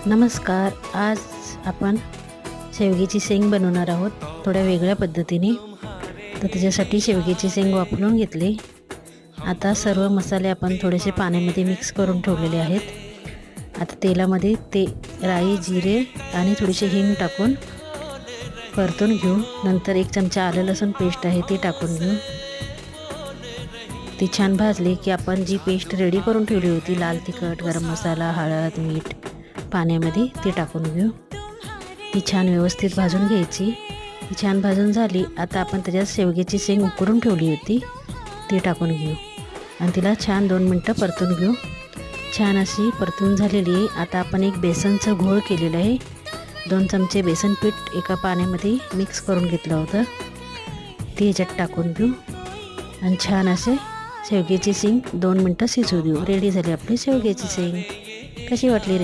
नमस्कार. आज आपण शेवग्याची शेंग बनवणार आहोत थोड्या वेगळ्या पद्धतीने. तर त्याच्यासाठी शेवग्याची शेंग वाफवून घेतली. आता सर्व मसाले आपण थोडेसे पाण्यामध्ये मिक्स करून ठेवलेले आहेत. आता तेलामध्ये राई, जिरे आणि थोडीशी हिंग टाकून परतून घेऊ. नंतर 1 चमचा आलं लसूण पेस्ट आहे ती टाकून घेऊ. ती छान भाजली की आपण जी पेस्ट रेडी करून ठेवली होती, लाल तिखट, गरम मसाला, हळद, मीठ पाण्यामध्ये ती टाकून घेऊ. ती छान व्यवस्थित भाजून घ्यायची. ती छान भाजून झाली. आता आपण त्याच्यात शेवग्याची शेंग उकडून ठेवली होती ती टाकून घेऊ आणि तिला छान 2 मिनटं परतून घेऊ. छान अशी परतून झालेली आहे. आता आपण एक बेसनचं घोळ केलेलं आहे. 2 चमचे बेसन पीठ एका पाण्यामध्ये मिक्स करून घेतलं होतं, ती ह्याच्यात टाकून घेऊ आणि छान असे शेवग्याची शेंग 2 मिनटं शिजू देऊ. रेडी झाली आपली शेवग्याची शेंग. कशी वाटली